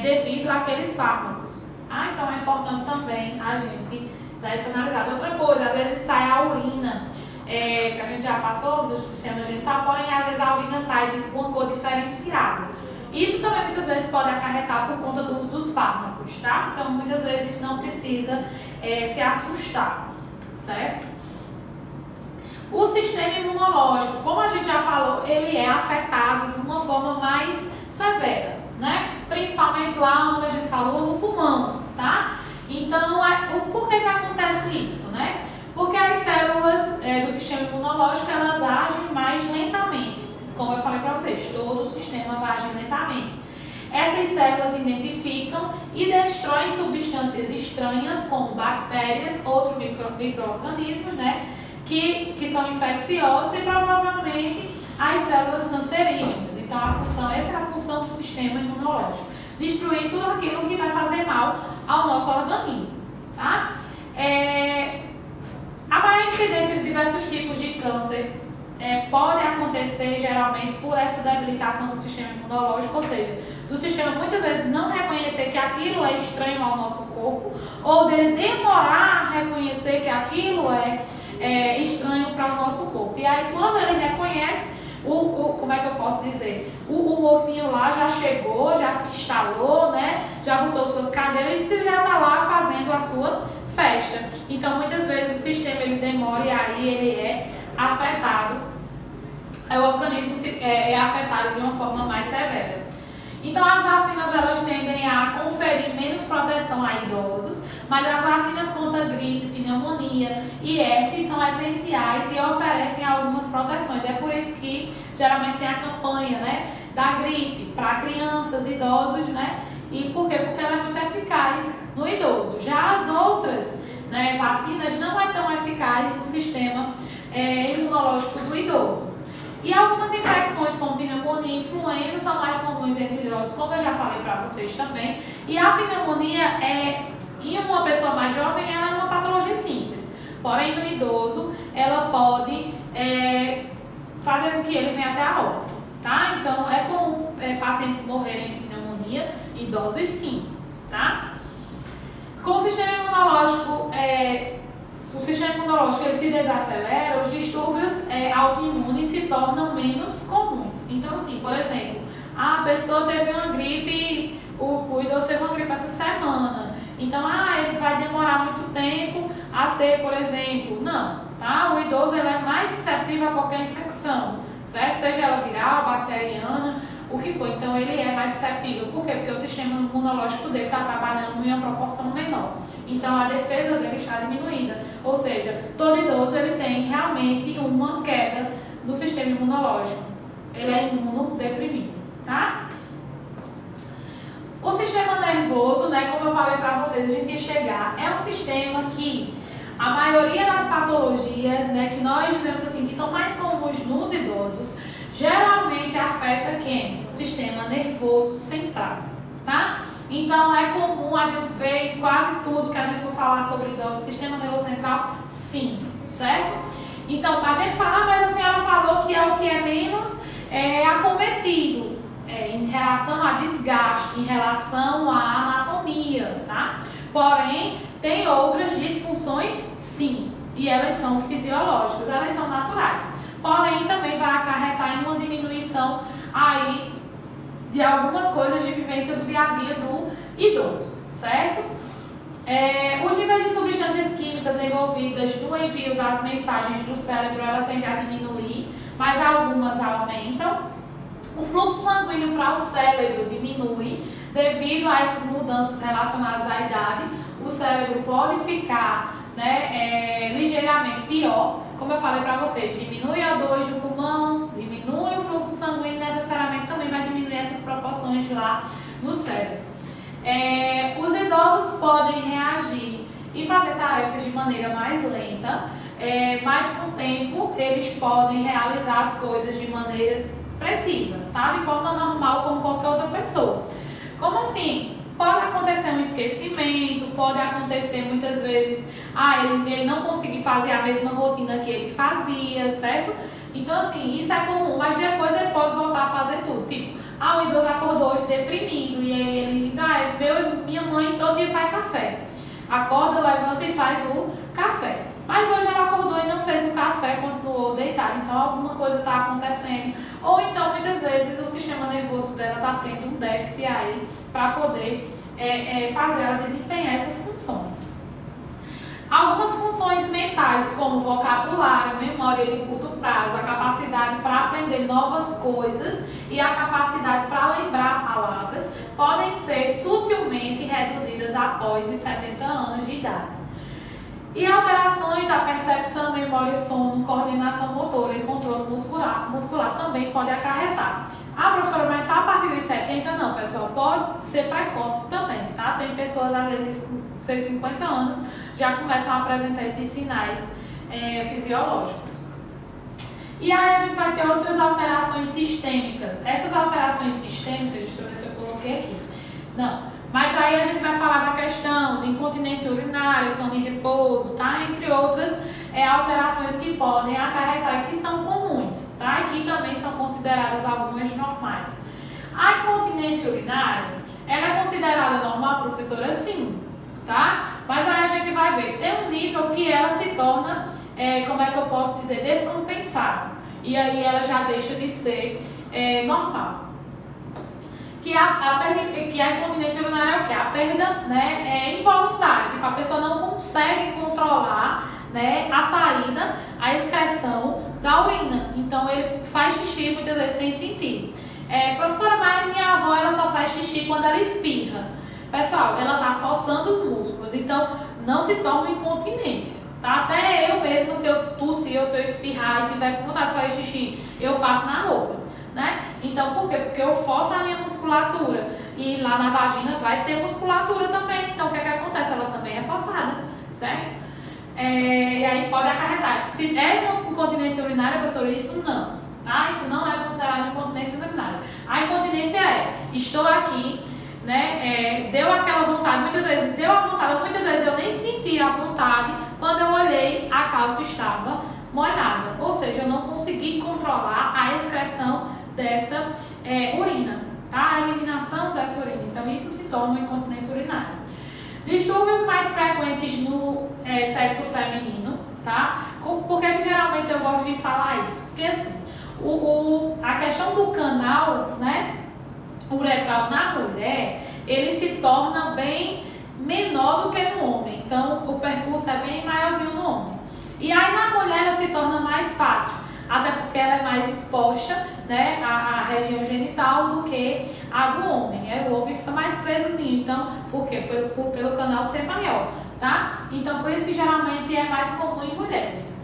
S1: devido àqueles fármacos. Então é importante também a gente dar essa analisada. Outra coisa, às vezes sai a urina, que a gente já passou do sistema genital, porém às vezes a urina sai com uma cor diferenciada. Isso também muitas vezes pode acarretar por conta do uso dos fármacos, tá? Então muitas vezes não precisa se assustar, certo? O sistema imunológico, como a gente já falou, ele é afetado de uma forma mais severa, né? Principalmente lá onde a gente falou, no pulmão, tá? Então, por que acontece isso, né? Porque as células do sistema imunológico, elas agem mais lentamente. Como eu falei para vocês, todo o sistema vai agir lentamente. Essas células identificam e destroem substâncias estranhas, como bactérias, outros micro-organismos, né? Que são infecciosos e provavelmente as células cancerígenas. Então, essa é a função do sistema imunológico. Destruir tudo aquilo que vai fazer mal ao nosso organismo, tá? A maior incidência de diversos tipos de câncer pode acontecer geralmente por essa debilitação do sistema imunológico, ou seja, do sistema muitas vezes não reconhecer que aquilo é estranho ao nosso corpo, ou dele demorar a reconhecer que aquilo é estranho para o nosso corpo. E aí, quando ele reconhece, como é que eu posso dizer? O mocinho lá já chegou, já se instalou, né? Já botou suas cadeiras e já está lá fazendo a sua festa. Então, muitas vezes o sistema ele demora e aí ele é afetado. O organismo é afetado de uma forma mais severa. Então, as vacinas elas tendem a conferir menos proteção a idosos, mas as vacinas contra gripe, pneumonia e herpes são essenciais e oferecem algumas proteções. É por isso que geralmente tem a campanha, né, da gripe para crianças, idosos, né? E por quê? Porque ela é muito eficaz no idoso. Já as outras, né, vacinas não é tão eficaz no sistema imunológico do idoso. E algumas infecções como pneumonia e influenza são mais comuns entre idosos, como eu já falei para vocês também. E a pneumonia em uma pessoa mais jovem, ela é uma patologia simples. Porém, no idoso, ela pode fazer com que ele venha até a óbito, tá? Então, é comum pacientes morrerem de pneumonia, idosos sim, tá? Com o sistema imunológico, ele se desacelera, os distúrbios autoimunes se tornam menos comuns. Então, assim, por exemplo, a pessoa teve uma gripe, o idoso teve uma gripe essa semana. Então, ele vai demorar muito tempo a ter, por exemplo, não, tá? O idoso ele é mais suscetível a qualquer infecção, certo? Seja ela viral, bacteriana, o que for. Então, ele é mais suscetível. Por quê? Porque o sistema imunológico dele está trabalhando em uma proporção menor. Então, a defesa dele está diminuída. Ou seja, todo idoso ele tem realmente uma queda do sistema imunológico. Ele é imunodeprimido, tá? O sistema nervoso, né, como eu falei para vocês, a gente ia chegar, é um sistema que a maioria das patologias, né, que nós dizemos assim, que são mais comuns nos idosos, geralmente afeta quem? O sistema nervoso central, tá? Então é comum a gente ver em quase tudo que a gente for falar sobre idosos, sistema nervoso central, sim, certo? Então a gente fala, mas a senhora falou que é o que é menos acometido em relação a desgaste, em relação à anatomia, tá? Porém, tem outras disfunções, sim, e elas são fisiológicas, elas são naturais. Porém, também vai acarretar em uma diminuição aí de algumas coisas de vivência do dia a dia do idoso, certo? Os níveis de substâncias químicas envolvidas no envio das mensagens do cérebro, ela tende a diminuir, mas algumas aumentam. O fluxo sanguíneo para o cérebro diminui devido a essas mudanças relacionadas à idade. O cérebro pode ficar ligeiramente pior, como eu falei para vocês, diminui a O2 do pulmão, diminui o fluxo sanguíneo, necessariamente também vai diminuir essas proporções lá no cérebro. Os idosos podem reagir e fazer tarefas de maneira mais lenta, mas com o tempo eles podem realizar as coisas de maneiras precisas, tá? De forma normal como qualquer outra pessoa. Como assim? Pode acontecer um esquecimento, pode acontecer muitas vezes, ele não conseguir fazer a mesma rotina que ele fazia, certo? Então assim, isso é comum, mas depois ele pode voltar a fazer tudo. Tipo, o idoso acordou hoje deprimido e aí ele minha mãe todo dia faz café. Acorda, levanta e faz o café. Mas hoje ela acordou e não fez o café, continuou deitada, então alguma coisa está acontecendo. Ou então, muitas vezes, o sistema nervoso dela está tendo um déficit aí para poder fazer ela desempenhar essas funções. Algumas funções mentais, como vocabulário, memória de curto prazo, a capacidade para aprender novas coisas e a capacidade para lembrar palavras, podem ser sutilmente reduzidas após os 70 anos de idade. E alterações da percepção, memória, sono, coordenação motora e controle muscular também pode acarretar. Professora, mas só a partir dos 70? Não, pessoal, pode ser precoce também, tá? Tem pessoas, às vezes, com seus 50 anos, já começam a apresentar esses sinais fisiológicos. E aí a gente vai ter outras alterações sistêmicas. Essas alterações sistêmicas, deixa eu ver se eu coloquei aqui. Não. Mas aí a gente vai falar da questão de incontinência urinária, sono em repouso, tá? Entre outras alterações que podem acarretar e que são comuns, tá? E que também são consideradas algumas normais. A incontinência urinária, ela é considerada normal, professora? Sim, tá? Mas aí a gente vai ver, tem um nível que ela se torna, como é que eu posso dizer, descompensada. E aí ela já deixa de ser normal. Que a incontinência urinária é o quê? A perda involuntária, tipo, a pessoa não consegue controlar a saída, a excreção da urina. Então ele faz xixi muitas vezes sem sentir. Professora, mas minha avó ela só faz xixi quando ela espirra. Pessoal, ela está forçando os músculos, então não se torna incontinência. Tá? Até eu mesma, se eu tossir ou se eu espirrar e tiver vontade de fazer xixi, eu faço na roupa. Então, por quê? Porque eu forço a minha musculatura e lá na vagina vai ter musculatura também. Então, o que acontece? Ela também é forçada, certo? E aí pode acarretar. Se é uma incontinência urinária, professora, isso não, tá? Isso não é considerado incontinência urinária. A incontinência estou aqui, deu aquela vontade, muitas vezes deu a vontade, muitas vezes eu nem senti a vontade, quando eu olhei, a calça estava molhada. Ou seja, eu não consegui controlar a excreção dessa urina, tá? A eliminação dessa urina. Então, isso se torna uma incontinência urinária. Distúrbios mais frequentes no sexo feminino, tá? Por que geralmente eu gosto de falar isso? Porque, assim, a questão do canal, uretral na mulher, ele se torna bem menor do que no homem. Então, o percurso é bem maiorzinho no homem. E aí, na mulher, ela se torna mais fácil. Até porque ela é mais exposta, à região genital do que a do homem. O homem fica mais presozinho. Então, por quê? Pelo canal ser maior, tá? Então, por isso que geralmente é mais comum em mulheres.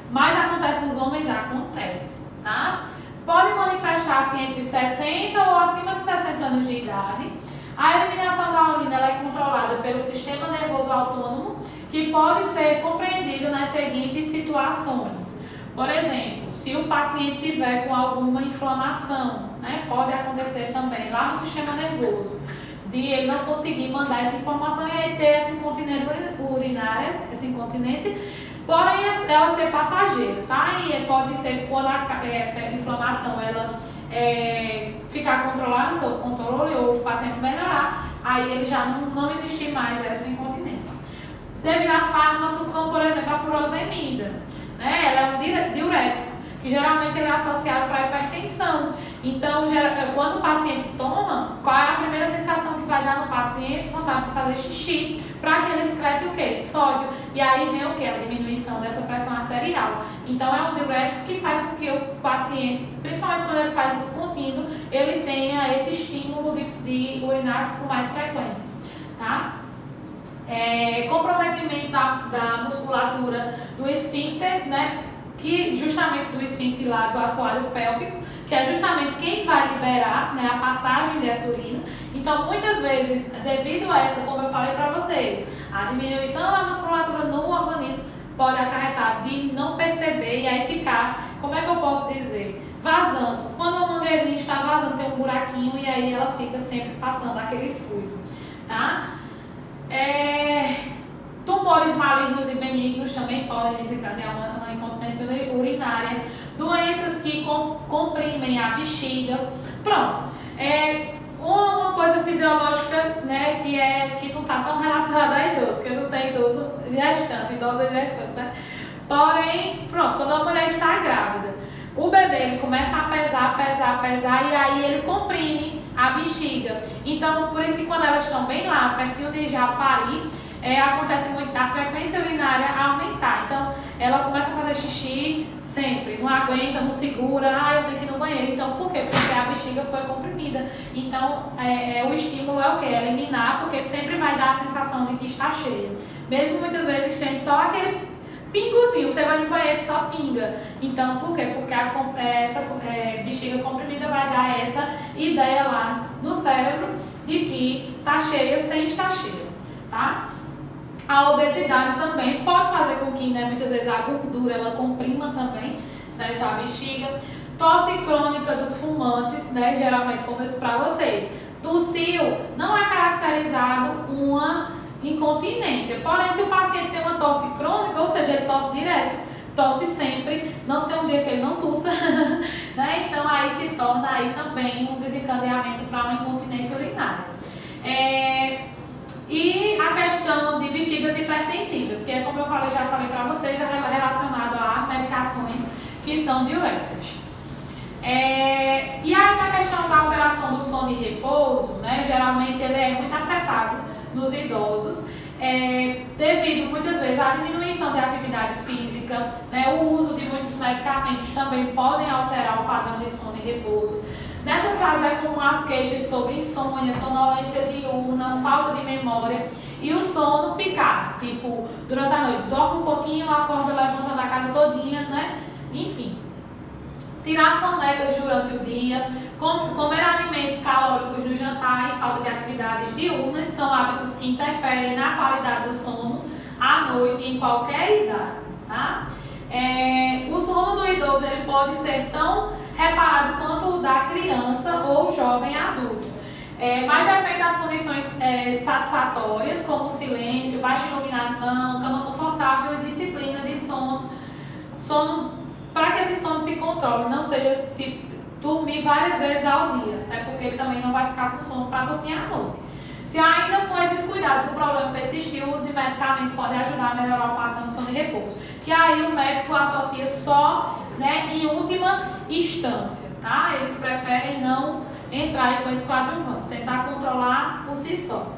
S1: Mas acontece nos homens? Acontece, tá? Pode manifestar-se entre 60 ou acima de 60 anos de idade. A eliminação da urina ela é controlada pelo sistema nervoso autônomo, que pode ser compreendido nas seguintes situações. Por exemplo, se o paciente tiver com alguma inflamação, né, pode acontecer também lá no sistema nervoso, de ele não conseguir mandar essa informação e aí ter essa incontinência urinária, essa incontinência, porém ela ser passageira, tá? E pode ser quando essa inflamação ela ficar controlada, sob controle, ou o paciente melhorar, aí ele já não existir mais essa incontinência. Devido a fármacos como, por exemplo, a furosemida, né? Ela é um diurético, que geralmente ele é associado para hipertensão. Então, quando o paciente toma, qual é a primeira sensação que vai dar no paciente? Vontade de fazer xixi, para que ele excrete o quê? Sódio. E aí vem o quê? A diminuição dessa pressão arterial. Então, é um diurético que faz com que o paciente, principalmente quando ele faz uso contínuo, ele tenha esse estímulo de urinar com mais frequência, tá? Comprometimento da musculatura do esfíncter, né? Que justamente do esfíncter lá do assoalho pélvico, que é justamente quem vai liberar, né, a passagem dessa urina. Então, muitas vezes, devido a essa, como eu falei para vocês, a diminuição da musculatura no organismo pode acarretar de não perceber e aí ficar, como é que eu posso dizer, vazando. Quando a mangueirinha está vazando, tem um buraquinho e aí ela fica sempre passando aquele fluido, tá? Tumores malignos e benignos também podem desencadear uma incontinência urinária, doenças que comprimem a bexiga. Pronto. Uma coisa fisiológica, né, que não está tão relacionada a idoso, porque não tem idosa gestante, né? Porém, pronto, quando a mulher está grávida, o bebê ele começa a pesar e aí ele comprime a bexiga. Então, por isso que quando elas estão bem lá, pertinho de já parir, acontece muito a frequência urinária aumentar. Então, ela começa a fazer xixi sempre, não aguenta, não segura, eu tenho que ir no banheiro. Então, por quê? Porque a bexiga foi comprimida. Então, o estímulo é o quê? Eliminar, porque sempre vai dar a sensação de que está cheio. Mesmo muitas vezes tendo só aquele pingozinho, você vai no banheiro e só pinga. Então, por quê? Porque essa bexiga comprimida vai dar essa ideia lá no cérebro de que está cheia sem estar cheia, tá? A obesidade também pode fazer com que, né, muitas vezes a gordura ela comprima também, certo? A bexiga. Tosse crônica dos fumantes, né? Geralmente, como eu disse para vocês, tossiu não é caracterizado uma incontinência. Porém, se o paciente tem uma tosse crônica, ou seja, ele tosse direto, tosse sempre, não tem um dia que ele não tussa, né? Então aí se torna aí também um desencadeamento para uma incontinência urinária. E a questão de bexigas hipertensivas, que é como eu já falei para vocês, é relacionado a medicações que são diuréticas. E aí na questão da alteração do sono e repouso, né, geralmente ele é muito afetado nos idosos, devido muitas vezes à diminuição da atividade física, né, o uso de muitos medicamentos também podem alterar o padrão de sono e repouso. Nessas fases é comum as queixas sobre insônia, sonolência diurna, falta de memória e o sono picado, tipo, durante a noite, dorme um pouquinho, acorda, levanta da casa todinha, né? Enfim. Tirar sonecas durante o dia, comer alimentos calóricos no jantar e falta de atividades diurnas são hábitos que interferem na qualidade do sono à noite em qualquer idade, tá? O sono do idoso ele pode ser tão reparado quanto o da criança ou jovem adulto, mas depende das condições satisfatórias, como silêncio, baixa iluminação, cama confortável e disciplina de sono para que esse sono se controle, não seja tipo, dormir várias vezes ao dia, até porque ele também não vai ficar com sono para dormir à noite. Se ainda com esses cuidados o problema persistir, o uso de medicamento pode ajudar a melhorar o padrão de sono e repouso. Que aí o médico associa só, né, em última instância, tá? Eles preferem não entrar com esse coadjuvante, tentar controlar por si só.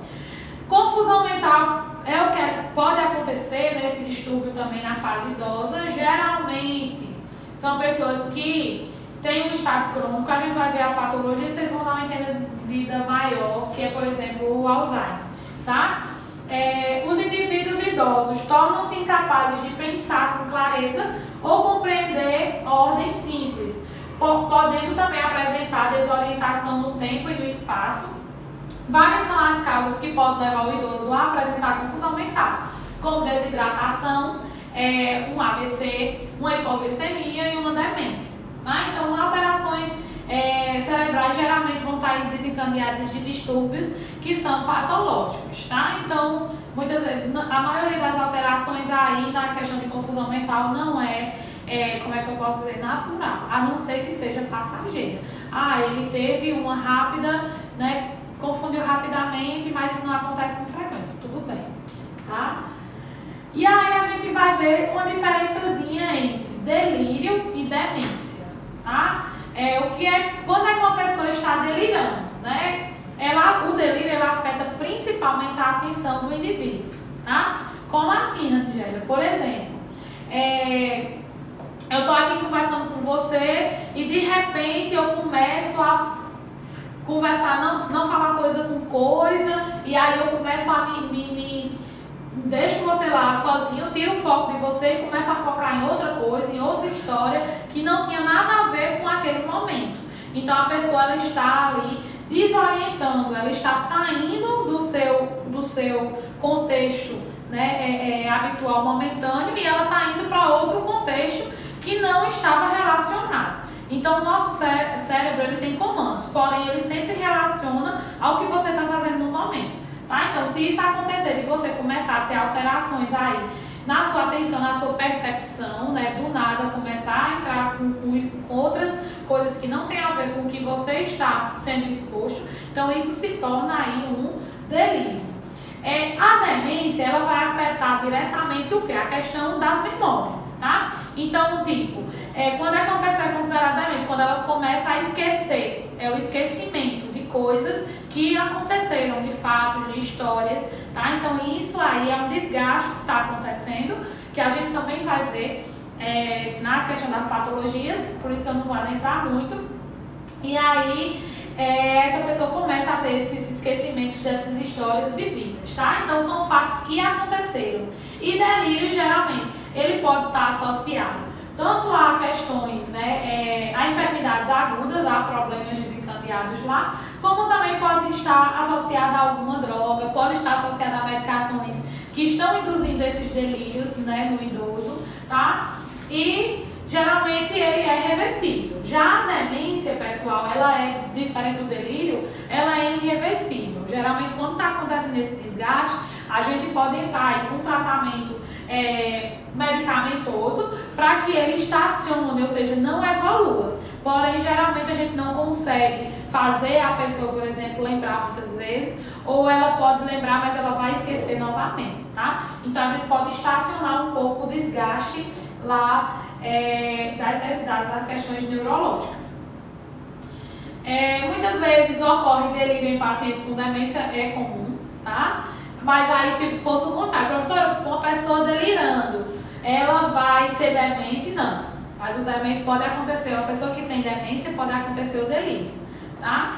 S1: Confusão mental é o que pode acontecer nesse distúrbio também na fase idosa. Geralmente são pessoas que têm um estado crônico, a gente vai ver a patologia e vocês vão dar uma entendida maior, que é, por exemplo, o Alzheimer, tá? Os indivíduos idosos tornam-se incapazes de pensar com clareza ou compreender ordens simples, podendo também apresentar desorientação no tempo e no espaço. Várias são as causas que podem levar o idoso a apresentar confusão mental, como desidratação, um AVC, uma hipoglicemia e uma demência. Tá? Então, alterações cerebrais geralmente vão estar desencadeadas de distúrbios que são patológicos, tá? Então, muitas vezes, a maioria das alterações aí na questão de confusão mental não como é que eu posso dizer, natural, a não ser que seja passageira. Ele teve uma rápida, né, confundiu rapidamente, mas isso não acontece com frequência, tudo bem, tá? E aí a gente vai ver uma diferençazinha entre delírio e demência, tá? Quando é que uma pessoa está delirando, né? O delírio ele afeta principalmente a atenção do indivíduo, tá? Como assim, Angélia? Por exemplo, eu estou aqui conversando com você e de repente eu começo a conversar, não falar coisa com coisa, e aí eu começo a deixo você lá sozinho, tiro o foco de você e começo a focar em outra coisa, em outra história que não tinha nada a ver com aquele momento. Então a pessoa ela está ali desorientando, ela está saindo do seu contexto, né, habitual momentâneo, e ela está indo para outro contexto que não estava relacionado. Então o nosso cérebro ele tem comandos, porém ele sempre relaciona ao que você está fazendo no momento. Tá? Então, se isso acontecer de você começar a ter alterações aí na sua atenção, na sua percepção, né, do nada começar a entrar com outras coisas que não tem a ver com o que você está sendo exposto, então isso se torna aí um delírio. A demência, ela vai afetar diretamente o quê? A questão das memórias, tá? Então, quando é que uma pessoa é considerada demente? Quando ela começa a esquecer, o esquecimento de coisas que aconteceram, de fatos, de histórias, tá? Então, isso aí é um desgaste que está acontecendo, que a gente também vai ver na questão das patologias, por isso eu não vou adentrar muito. E aí, essa pessoa começa a ter esses esquecimentos dessas histórias vividas, tá? Então, são fatos que aconteceram. E delírio, geralmente, ele pode estar associado tanto a questões, né, a enfermidades agudas, a problemas desencadeados lá, como também pode estar associado a alguma droga, pode estar associado a medicações que estão induzindo esses delírios, né, no idoso, tá? E geralmente ele é reversível. Já a demência, pessoal, ela é diferente do delírio, ela é irreversível. Geralmente, quando está acontecendo esse desgaste, a gente pode entrar aí com tratamento medicamentoso para que ele estacione, ou seja, não evolua. Porém, geralmente a gente não consegue fazer a pessoa, por exemplo, lembrar muitas vezes, ou ela pode lembrar, mas ela vai esquecer novamente, tá? Então a gente pode estacionar um pouco o desgaste lá das questões neurológicas. Muitas vezes ocorre delírio em paciente com demência, é comum, tá? Mas aí se fosse o contrário, professora, uma pessoa delirando, ela vai ser demente? Não. Mas o demente pode acontecer, uma pessoa que tem demência pode acontecer o delírio, tá?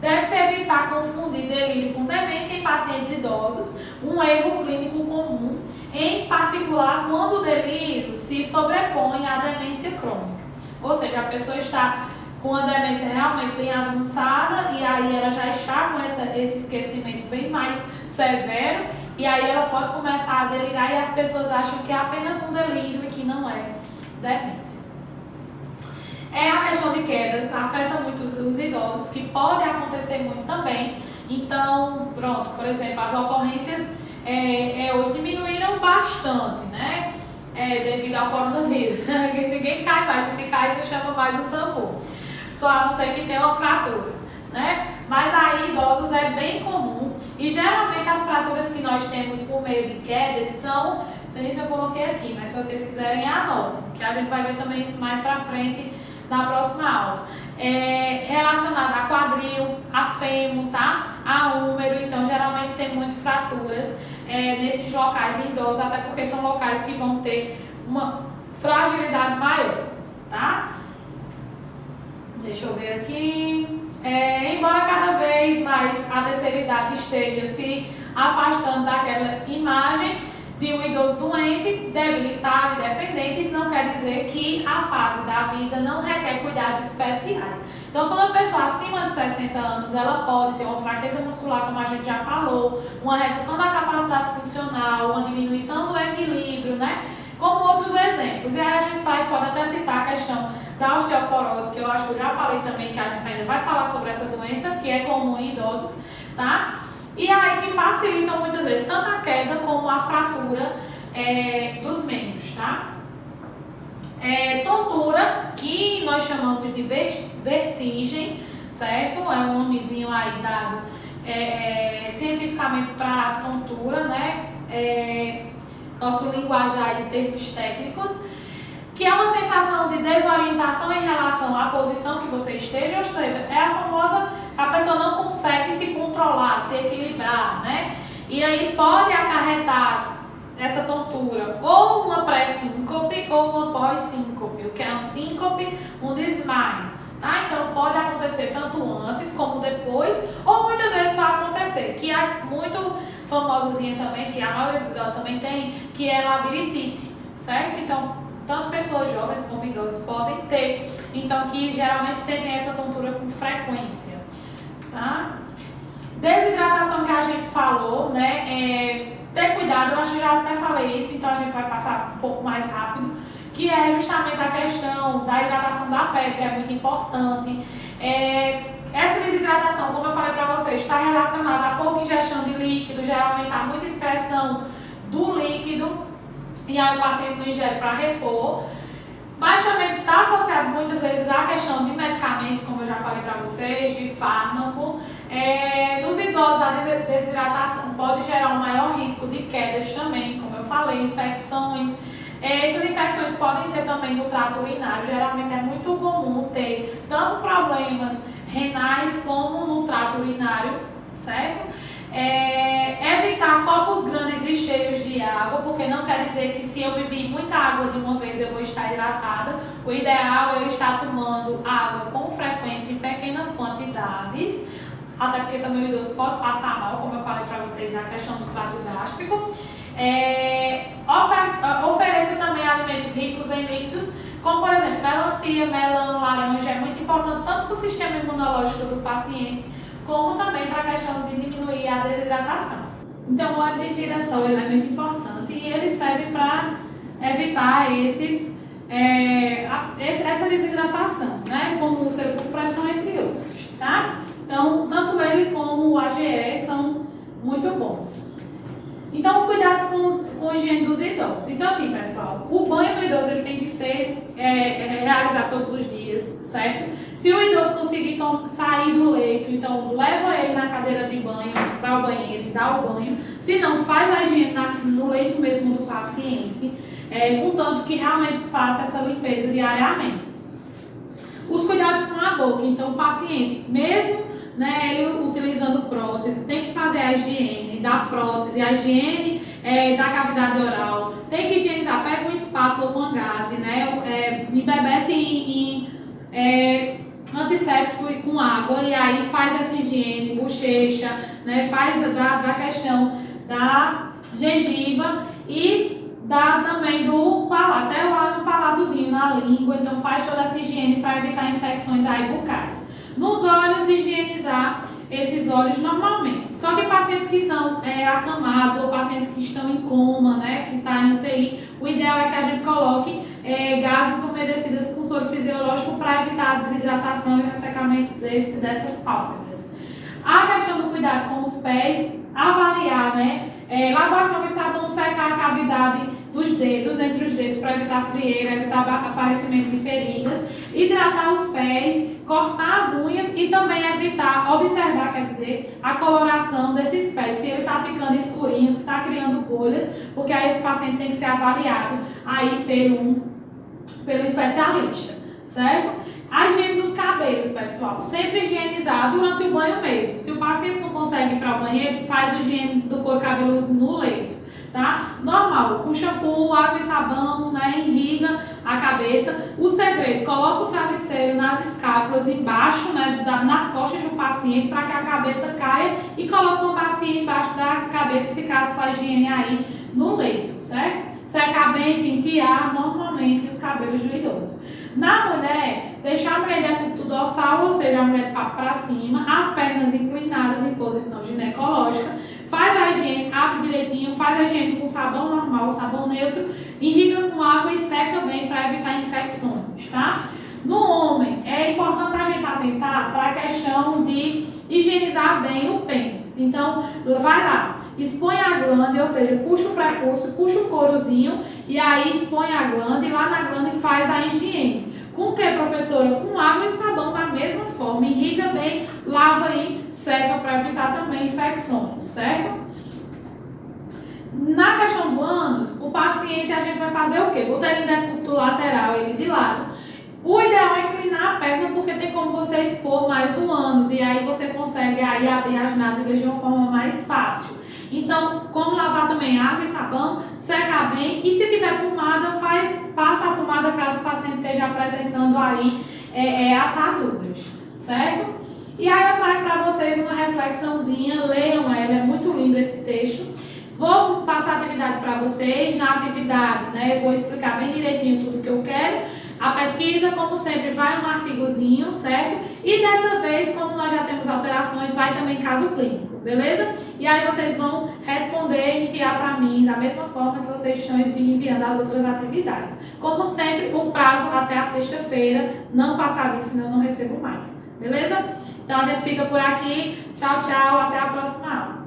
S1: Deve-se evitar confundir delírio com demência em pacientes idosos, um erro clínico comum, em particular quando o delírio se sobrepõe à demência crônica. Ou seja, a pessoa está com a demência realmente bem avançada e aí ela já está com esse esquecimento bem mais severo e aí ela pode começar a delirar e as pessoas acham que é apenas um delírio e que não é demência. A questão de quedas afeta muito os idosos, que pode acontecer muito também. Então, pronto, por exemplo, as ocorrências hoje diminuíram bastante, né? Devido ao coronavírus. Ninguém cai mais, e se cai não chama mais o SAMU. Só a não ser que tenha uma fratura, né? Mas aí idosos é bem comum e geralmente as fraturas que nós temos por meio de quedas são, não sei se eu coloquei aqui, mas se vocês quiserem anotem, que a gente vai ver também isso mais pra frente na próxima aula. Relacionado a quadril, a fêmur, tá? A úmero, então geralmente tem muitas fraturas nesses locais em idosos, até porque são locais que vão ter uma fragilidade maior, tá? Deixa eu ver aqui. Embora cada vez mais a terceira idade esteja se afastando daquela imagem de um idoso doente, debilitado e dependente, isso não quer dizer que a fase da vida não requer cuidados especiais. Então, quando a pessoa acima de 60 anos, ela pode ter uma fraqueza muscular, como a gente já falou, uma redução da capacidade funcional, uma diminuição do equilíbrio, né? Como exemplos. E aí a gente pode até citar a questão da osteoporose, que eu acho que eu já falei também, que a gente ainda vai falar sobre essa doença, que é comum em idosos, tá? E aí que facilitam muitas vezes tanto a queda como a fratura dos membros, tá? Tontura, que nós chamamos de vertigem, certo? É um nomezinho aí dado cientificamente para tontura, né? Nosso linguajar de termos técnicos, que é uma sensação de desorientação em relação à posição que você esteja, ou seja, é a famosa, a pessoa não consegue se controlar, se equilibrar, né? E aí pode acarretar essa tontura ou uma pré-síncope ou uma pós-síncope, o que é um síncope, um desmaio, tá? Então pode acontecer tanto antes como depois, ou muitas vezes só acontecer, que é muito famosazinha também, que a maioria dos idosos também tem, que é labirintite, certo? Então, tanto pessoas jovens como idosos podem ter, então que geralmente sentem essa tontura com frequência, tá? Desidratação que a gente falou, né? Ter cuidado, eu acho que já até falei isso, então a gente vai passar um pouco mais rápido, que é justamente a questão da hidratação da pele, que é muito importante. Essa desidratação, como eu falei para vocês, está relacionada a pouca ingestão de líquido, geralmente há muita excreção do líquido, e aí o paciente não ingere para repor. Mas também está associado muitas vezes à questão de medicamentos, como eu já falei para vocês, de fármaco. Nos idosos, a desidratação pode gerar um maior risco de quedas também, como eu falei, infecções. Essas infecções podem ser também no trato urinário. Geralmente é muito comum ter tanto problemas renais como no trato urinário, certo? Evitar copos grandes e cheios de água, porque não quer dizer que se eu bebi muita água de uma vez eu vou estar hidratada. O ideal é eu estar tomando água com frequência em pequenas quantidades, até porque também o idoso pode passar mal, como eu falei para vocês na questão do trato gástrico. Ofereça também alimentos ricos em líquidos, como por exemplo melancia, melão, laranja. É muito importante tanto para o sistema imunológico do paciente, como também para a questão de diminuir a desidratação. Então, o óleo de girassol é muito importante e ele serve para evitar essa desidratação, né? Como o úlcera por pressão, entre outros, tá? Então, tanto ele como o AGE são muito bons. Então, os cuidados com a higiene dos idosos. Então, assim, pessoal, o banho do idoso ele tem que ser realizado todos os dias, certo? Se o idoso conseguir sair do leito, então leva ele na cadeira de banho para o banheiro e dá o banho. Se não, faz a higiene no leito mesmo do paciente, contanto que realmente faça essa limpeza diariamente. Os cuidados com a boca. Então, o paciente, mesmo ele utilizando prótese, tem que fazer a higiene da prótese, a higiene da cavidade oral, tem que higienizar, pega uma espátula com gaze, embebece em antisséptico e com água, e aí faz essa higiene, bochecha, faz da questão da gengiva e dá também do palato, até lá no palatozinho, na língua, então faz toda essa higiene para evitar infecções aí bucais. Nos olhos, higienizar esses olhos normalmente. Só que pacientes que são acamados ou pacientes que estão em coma, que está em UTI, o ideal é que a gente coloque gases umedecidas com soro fisiológico para evitar a desidratação e ressecamento dessas pálpebras. A questão do cuidado com os pés, avaliar, lavar com água e sabão, secar a cavidade dos dedos, entre os dedos, para evitar frieira, evitar aparecimento de feridas, hidratar os pés, cortar as unhas e também observar, a coloração desses pés, se ele está ficando escurinho, se está criando bolhas, porque aí esse paciente tem que ser avaliado aí pelo especialista, certo? A higiene dos cabelos, pessoal, sempre higienizar durante o banho mesmo. Se o paciente não consegue ir para o banheiro, faz a higiene do couro cabeludo no leito, tá? Normal, com shampoo, água e sabão, irriga a cabeça. O segredo, coloca o travesseiro nas escápulas embaixo, nas costas do paciente, para que a cabeça caia, e coloca uma bacia embaixo da cabeça, se caso for a higiene aí no leito, certo? Secar bem, pentear normalmente os cabelos do idoso. Na mulher, deixar a mulher de decúbito dorsal, ou seja, a mulher de papo para cima, as pernas inclinadas em posição ginecológica, faz a higiene, abre direitinho, faz a higiene com sabão normal, sabão neutro, irriga com água e seca evitar infecções, tá? No homem, é importante a gente atentar para a questão de higienizar bem o pênis. Então, vai lá, expõe a glande, ou seja, puxa o prepúcio, puxa o courozinho e aí expõe a glande e lá na glande faz a higiene. Com o que, professora? Com água e sabão da mesma forma, irriga bem, lava e seca para evitar também infecções, certo? Na questão do ânus, o paciente a gente vai fazer o quê? Botar ele em decúbito lateral, ele de lado. O ideal é inclinar a perna porque tem como você expor mais o ânus e aí você consegue aí abrir as nádegas de uma forma mais fácil. Então, como lavar também água e sabão, secar bem e se tiver pomada, passa a pomada caso o paciente esteja apresentando aí assaduras, certo? E aí eu trago para vocês uma reflexãozinha, leiam ela, é muito lindo esse texto. Vou passar a atividade para vocês. Na atividade, né, eu vou explicar bem direitinho tudo que eu quero. A pesquisa, como sempre, vai um artigozinho, certo? E dessa vez, como nós já temos alterações, vai também caso clínico, beleza? E aí vocês vão responder e enviar para mim da mesma forma que vocês estão enviando as outras atividades. Como sempre, o prazo até a sexta-feira, não passar disso, senão eu não recebo mais, beleza? Então a gente fica por aqui. Tchau, tchau, até a próxima aula.